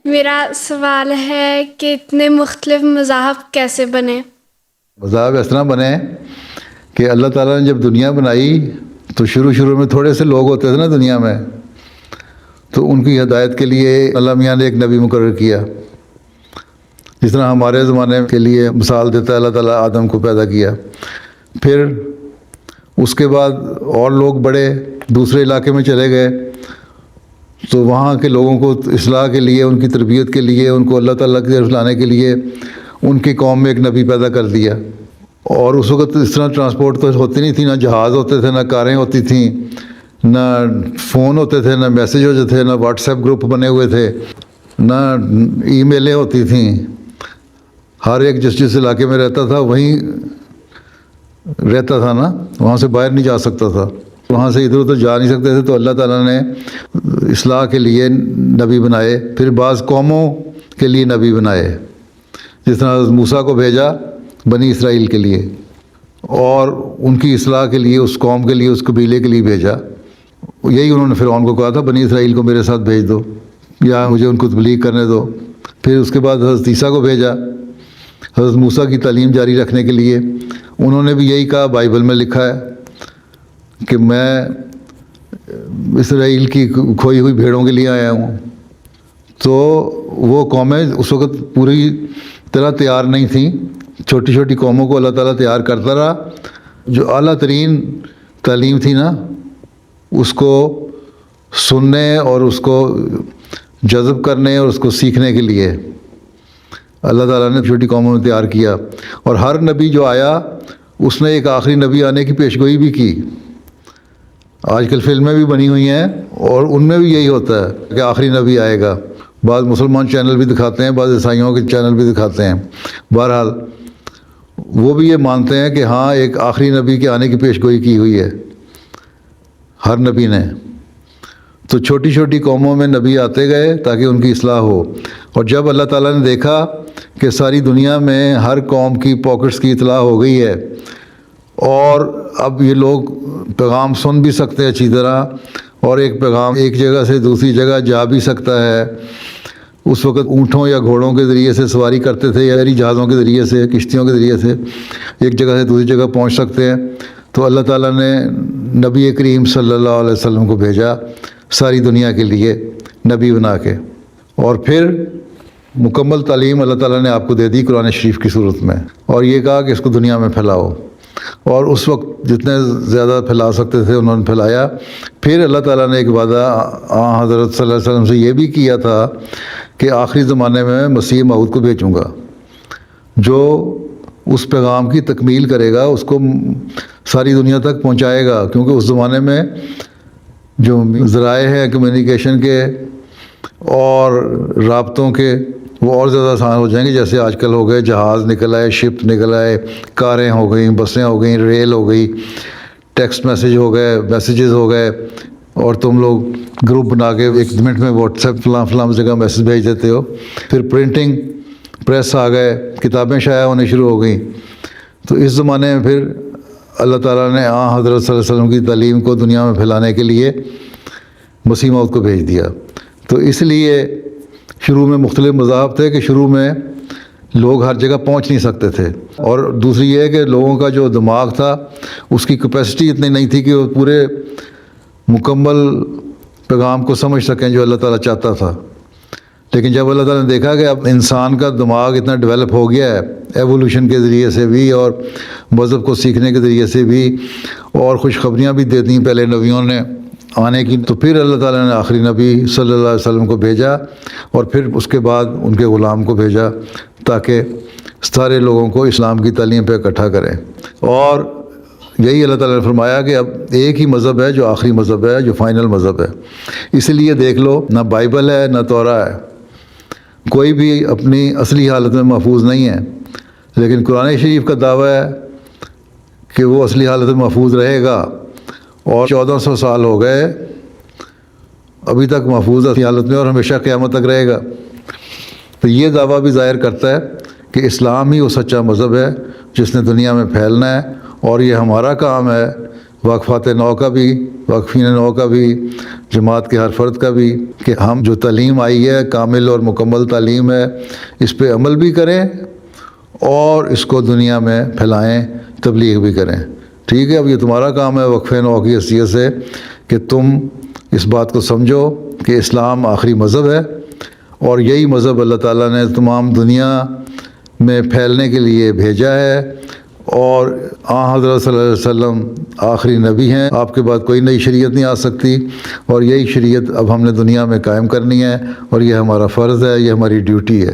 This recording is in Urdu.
میرا سوال ہے کہ اتنے مختلف مذاہب کیسے بنے؟ مذاہب اس طرح بنے کہ اللہ تعالیٰ نے جب دنیا بنائی تو شروع میں تھوڑے سے لوگ ہوتے تھے نا دنیا میں، تو ان کی ہدایت کے لیے اللہ میاں نے ایک نبی مقرر کیا. جس طرح ہمارے زمانے کے لیے مثال دیتا ہے اللہ تعالیٰ آدم کو پیدا کیا، پھر اس کے بعد اور لوگ بڑے دوسرے علاقے میں چلے گئے تو وہاں کے لوگوں کو اصلاح کے لیے، ان کی تربیت کے لیے، ان کو اللہ تعالیٰ کی طرف لانے کے لیے ان کی قوم میں ایک نبی پیدا کر دیا. اور اس وقت اس طرح ٹرانسپورٹ تو ہوتی نہیں تھی، نہ جہاز ہوتے تھے، نہ کاریں ہوتی تھیں، نہ فون ہوتے تھے، نہ میسیج ہوتے تھے، نہ واٹس ایپ گروپ بنے ہوئے تھے، نہ ای میلیں ہوتی تھیں. ہر ایک جس علاقے میں رہتا تھا وہیں رہتا تھا نا، وہاں سے باہر نہیں جا سکتا تھا، وہاں سے ادھر ادھر جا نہیں سکتے تھے. تو اللہ تعالیٰ نے اصلاح کے لیے نبی بنائے، پھر بعض قوموں کے لیے نبی بنائے. جس طرح حضرت موسیٰ کو بھیجا بنی اسرائیل کے لیے، اور ان کی اصلاح کے لیے اس قوم کے لیے، اس قبیلے کے لیے بھیجا. یہی انہوں نے فرعون کو کہا تھا بنی اسرائیل کو میرے ساتھ بھیج دو یا مجھے ان کو تبلیغ کرنے دو. پھر اس کے بعد حضرت عیسیٰ کو بھیجا حضرت موسیٰ کی تعلیم جاری رکھنے کے لیے. انہوں نے بھی یہی کہا، بائبل میں لکھا ہے کہ میں اسرائیل کی کھوئی ہوئی بھیڑوں کے لیے آیا ہوں. تو وہ قومیں اس وقت پوری طرح تیار نہیں تھیں، چھوٹی چھوٹی قوموں کو اللہ تعالیٰ تیار کرتا رہا. جو اعلیٰ ترین تعلیم تھی نا اس کو سننے اور اس کو جذب کرنے اور اس کو سیکھنے کے لیے اللہ تعالیٰ نے چھوٹی قوموں میں تیار کیا. اور ہر نبی جو آیا اس نے ایک آخری نبی آنے کی پیشگوئی بھی کی. آج کل فلمیں بھی بنی ہوئی ہیں اور ان میں بھی یہی ہوتا ہے کہ آخری نبی آئے گا. بعض مسلمان چینل بھی دکھاتے ہیں، بعض عیسائیوں کے چینل بھی دکھاتے ہیں. بہرحال وہ بھی یہ مانتے ہیں کہ ہاں ایک آخری نبی کے آنے کی پیشگوئی کی ہوئی ہے ہر نبی نے. تو چھوٹی چھوٹی قوموں میں نبی آتے گئے تاکہ ان کی اصلاح ہو. اور جب اللہ تعالیٰ نے دیکھا کہ ساری دنیا میں ہر قوم کی پاکٹس کی اطلاع ہو گئی ہے اور اب یہ لوگ پیغام سن بھی سکتے ہیں اچھی طرح، اور ایک پیغام ایک جگہ سے دوسری جگہ جا بھی سکتا ہے. اس وقت اونٹوں یا گھوڑوں کے ذریعے سے سواری کرتے تھے یا جہازوں کے ذریعے سے، کشتیوں کے ذریعے سے ایک جگہ سے دوسری جگہ پہنچ سکتے ہیں. تو اللہ تعالیٰ نے نبی کریم صلی اللہ علیہ وسلم کو بھیجا ساری دنیا کے لیے نبی بنا کے. اور پھر مکمل تعلیم اللہ تعالیٰ نے آپ کو دے دی قرآن شریف کی صورت میں، اور یہ کہا کہ اس کو دنیا میں پھیلاؤ. اور اس وقت جتنے زیادہ پھیلا سکتے تھے انہوں نے پھیلایا. پھر اللہ تعالیٰ نے ایک وعدہ حضرت صلی اللہ علیہ وسلم سے یہ بھی کیا تھا کہ آخری زمانے میں مسیح موعود کو بھیجوں گا جو اس پیغام کی تکمیل کرے گا، اس کو ساری دنیا تک پہنچائے گا. کیونکہ اس زمانے میں جو ذرائع ہیں کمیونیکیشن کے اور رابطوں کے وہ اور زیادہ آسان ہو جائیں گے. جیسے آج کل ہو گئے جہاز نکل آئے، شپ نکل آئے، کاریں ہو گئیں، بسیں ہو گئیں، ریل ہو گئی، ٹیکسٹ میسیج ہو گئے، میسیجز ہو گئے، اور تم لوگ گروپ بنا کے ایک منٹ میں واٹس ایپ فلاں جگہ میسیج بھیج دیتے ہو. پھر پرنٹنگ پریس آ گئے، کتابیں شائع ہونے شروع ہو گئیں. تو اس زمانے میں پھر اللہ تعالیٰ نے حضرت صلی اللہ علیہ وسلم کی تعلیم کو دنیا میں پھیلانے کے لیے مسیح موعود کو بھیج دیا. تو اس لیے شروع میں مختلف مذاہب تھے کہ شروع میں لوگ ہر جگہ پہنچ نہیں سکتے تھے. اور دوسری یہ ہے کہ لوگوں کا جو دماغ تھا اس کی کیپیسٹی اتنی نہیں تھی کہ وہ پورے مکمل پیغام کو سمجھ سکیں جو اللہ تعالیٰ چاہتا تھا. لیکن جب اللہ تعالیٰ نے دیکھا کہ اب انسان کا دماغ اتنا ڈیولپ ہو گیا ہے ایوولوشن کے ذریعے سے بھی اور مذہب کو سیکھنے کے ذریعے سے بھی، اور خوشخبریاں بھی دے دیں پہلے نبیوں نے آنے کی، تو پھر اللہ تعالیٰ نے آخری نبی صلی اللہ علیہ وسلم کو بھیجا. اور پھر اس کے بعد ان کے غلام کو بھیجا تاکہ سارے لوگوں کو اسلام کی تعلیم پہ اکٹھا کریں. اور یہی اللہ تعالیٰ نے فرمایا کہ اب ایک ہی مذہب ہے جو آخری مذہب ہے، جو فائنل مذہب ہے. اس لیے دیکھ لو، نہ بائبل ہے نہ تورا ہے، کوئی بھی اپنی اصلی حالت میں محفوظ نہیں ہے. لیکن قرآن شریف کا دعویٰ ہے کہ وہ اصلی حالت میں محفوظ رہے گا. اور 1400 سال ہو گئے ابھی تک محفوظ اصلی حالت میں، اور ہمیشہ قیامت تک رہے گا. تو یہ دعویٰ بھی ظاہر کرتا ہے کہ اسلام ہی وہ سچا مذہب ہے جس نے دنیا میں پھیلنا ہے. اور یہ ہمارا کام ہے واقفات نو کا بھی، واقفین نو کا بھی، جماعت کے ہر فرد کا بھی، کہ ہم جو تعلیم آئی ہے کامل اور مکمل تعلیم ہے، اس پہ عمل بھی کریں اور اس کو دنیا میں پھیلائیں، تبلیغ بھی کریں۔ ٹھیک ہے، اب یہ تمہارا کام ہے وقفے نو کی حیثیت سے کہ تم اس بات کو سمجھو کہ اسلام آخری مذہب ہے، اور یہی مذہب اللہ تعالیٰ نے تمام دنیا میں پھیلنے کے لیے بھیجا ہے، اور حضرت صلی اللہ علیہ وسلم آخری نبی ہیں، آپ کے بعد کوئی نئی شریعت نہیں آ سکتی، اور یہی شریعت اب ہم نے دنیا میں قائم کرنی ہے، اور یہ ہمارا فرض ہے، یہ ہماری ڈیوٹی ہے۔